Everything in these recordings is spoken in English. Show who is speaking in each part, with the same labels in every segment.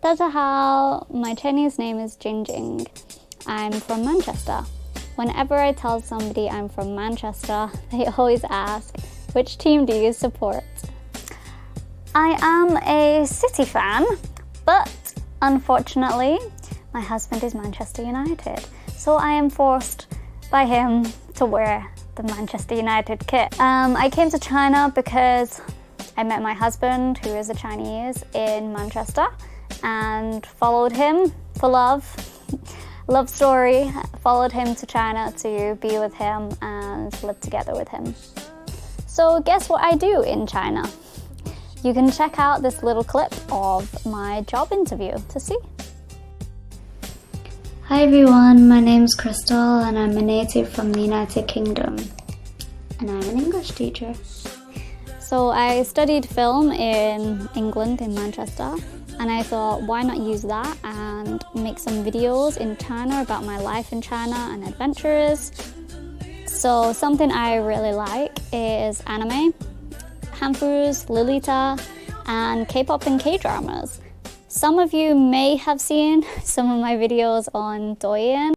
Speaker 1: 大家好, my Chinese name is Jingjing. I'm from Manchester. Whenever I tell somebody I'm from Manchester, they always ask, which team do you support? I am a City fan, but unfortunately, my husband is Manchester United. So I am forced by him to wear the Manchester United kit. I came to China because I met my husband, who is a Chinese, in Manchester and followed him for love. Love story, followed him to China to be with him and live together with him. So guess what I do in China? You can check out this little clip of my job interview to see. Hi everyone, my name's Crystal and I'm a native from the United Kingdom and I'm an English teacher. So I studied film in England, in Manchester, and I thought why not use that and make some videos in China about my life in China and adventures. So something I really like is anime, Hanfus, Lolita, and K-pop and K-dramas. Some of you may have seen some of my videos on Douyin.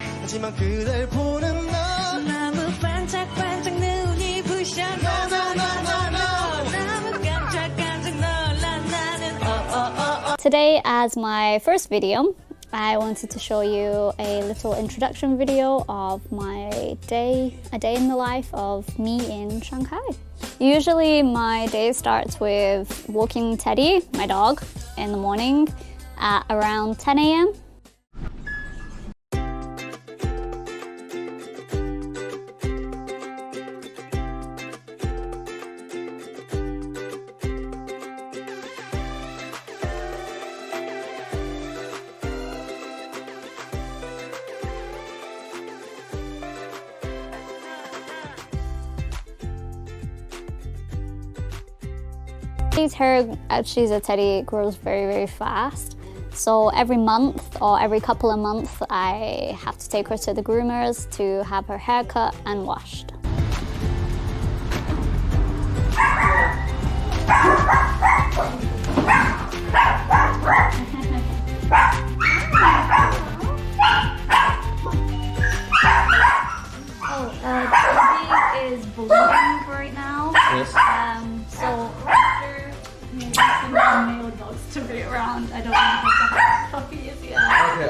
Speaker 1: Today, as my first video, I wanted to show you a little introduction video of a day in the life of me in Shanghai. Usually my day starts with walking Teddy, my dog, in the morning at around 10 a.m. Teddy's hair, she's a teddy, grows very, very fast. So every month or every couple of months, I have to take her to the groomers to have her hair cut and washed. Teddy is bleeding right now.
Speaker 2: Yes.
Speaker 1: So after maybe some male dogs to be around, I don't want to have puppies yet.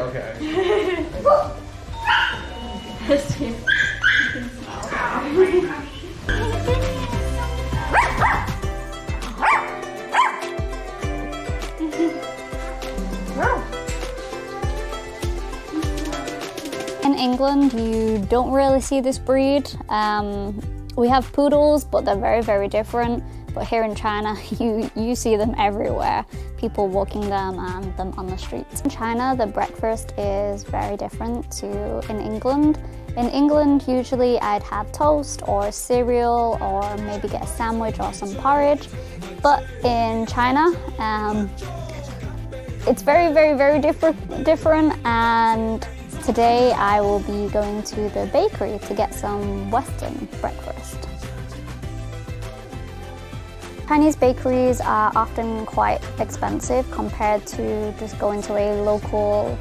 Speaker 2: Okay.
Speaker 1: You can smell. In England, you don't really see this breed. We have poodles, but they're very, very different. But here in China, you see them everywhere. People walking them and them on the streets. In China, the breakfast is very different to in England. In England, usually I'd have toast or cereal or maybe get a sandwich or some porridge. But in China, it's very, very, very different. And today I will be going to the bakery to get some Western breakfast. Chinese bakeries are often quite expensive compared to just going to a local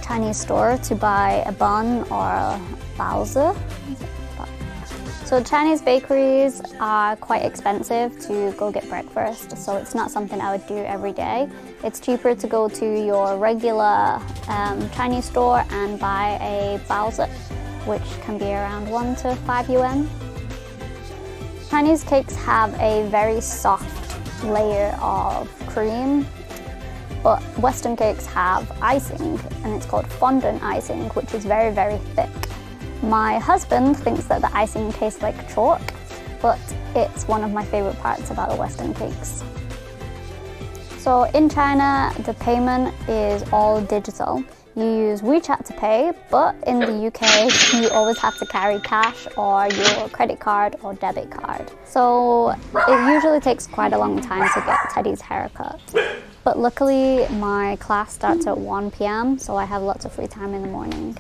Speaker 1: Chinese store to buy a bun or a baozi. So Chinese bakeries are quite expensive to go get breakfast, so it's not something I would do every day. It's cheaper to go to your regular Chinese store and buy a baozi, which can be around 1 to 5 yuan. Chinese cakes have a very soft layer of cream, but Western cakes have icing, and it's called fondant icing, which is very, very thick. My husband thinks that the icing tastes like chalk, but it's one of my favorite parts about the Western cakes. So in China, the payment is all digital. You use WeChat to pay, but in the UK, you always have to carry cash or your credit card or debit card. So it usually takes quite a long time to get Teddy's haircut. But luckily, my class starts at 1 p.m, so I have lots of free time in the morning.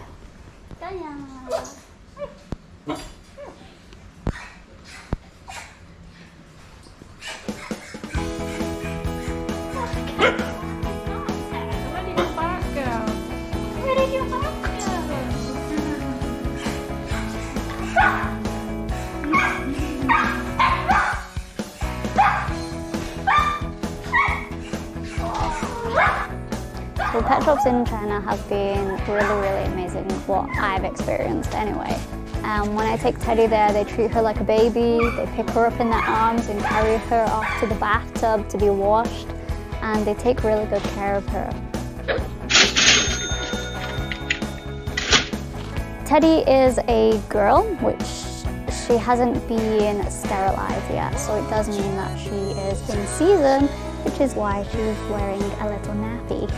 Speaker 1: The pet shops in China have been really amazing, what I've experienced anyway. When I take Teddy there, they treat her like a baby, they pick her up in their arms and carry her off to the bathtub to be washed, and they take really good care of her. Teddy is a girl, which she hasn't been sterilized yet, so it does mean that she is in season, which is why she's wearing a little nappy.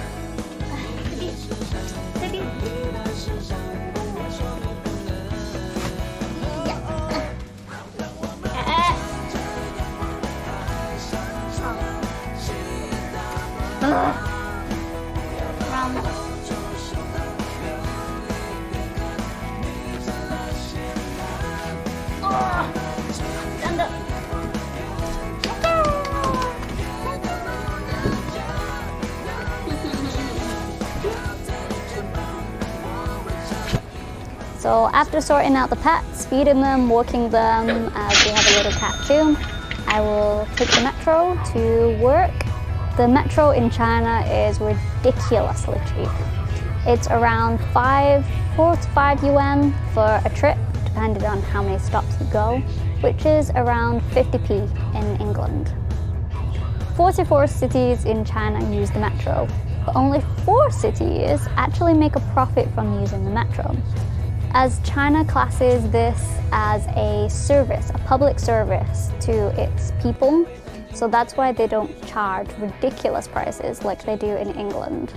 Speaker 1: So after sorting out the pets, feeding them, walking them, as we have a little cat too, I will take the metro to work. The metro in China is ridiculously cheap. It's around 4 to 5 yuan for a trip, depending on how many stops you go, which is around 50p in England. 44 cities in China use the metro, but only 4 cities actually make a profit from using the metro, as China classes this as a service, a public service to its people, so that's why they don't charge ridiculous prices like they do in England.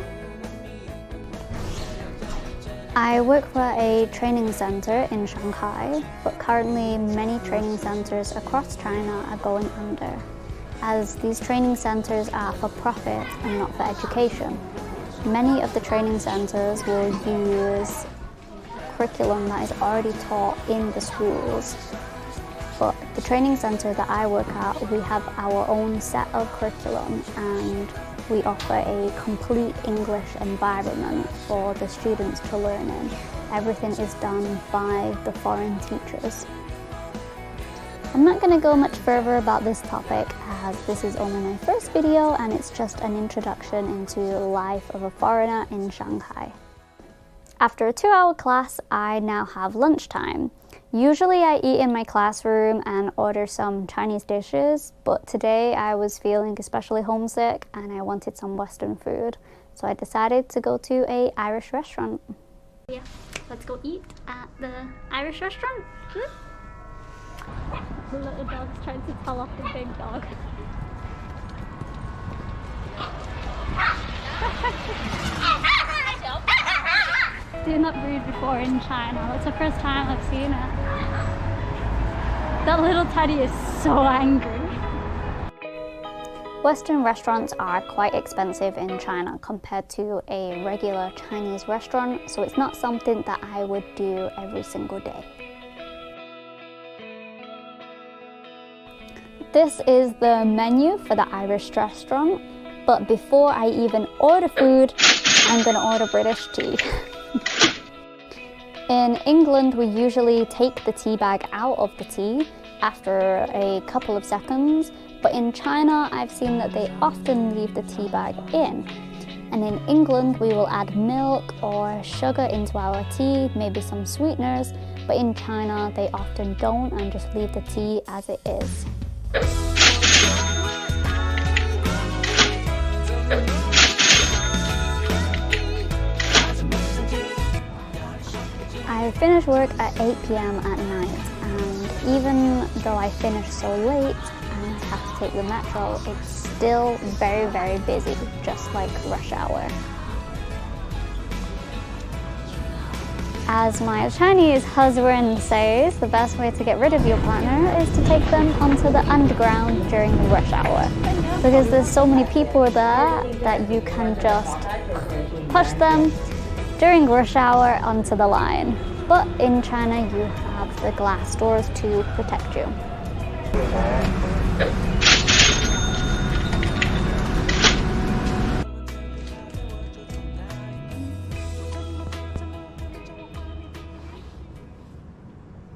Speaker 1: I work for a training center in Shanghai, but currently many training centers across China are going under, as these training centers are for profit and not for education. Many of the training centers will use curriculum that is already taught in the schools. But the training center that I work at, we have our own set of curriculum and we offer a complete English environment for the students to learn in. Everything is done by the foreign teachers. I'm not going to go much further about this topic as this is only my first video and it's just an introduction into the life of a foreigner in Shanghai. After a 2-hour class, I now have lunchtime. Usually I eat in my classroom and order some Chinese dishes, but today I was feeling especially homesick and I wanted some Western food. So I decided to go to an Irish restaurant. Yeah, let's go eat at the Irish restaurant. The little dog's trying to tell off the big dog. Seen that breed before in China. That's the first time I've seen it. That little teddy is so angry. Western restaurants are quite expensive in China compared to a regular Chinese restaurant, so it's not something that I would do every single day. This is the menu for the Irish restaurant, but before I even order food, I'm gonna order British tea. In England, we usually take the tea bag out of the tea after a couple of seconds, but in China, I've seen that they often leave the tea bag in. And in England, we will add milk or sugar into our tea, maybe some sweeteners, but in China, they often don't and just leave the tea as it is. I finish work at 8 p.m. at night, and even though I finish so late and I have to take the metro, it's still very busy, just like rush hour. As my Chinese husband says, the best way to get rid of your partner is to take them onto the underground during rush hour, because there's so many people there that you can just push them during rush hour onto the line. But in China, you have the glass doors to protect you.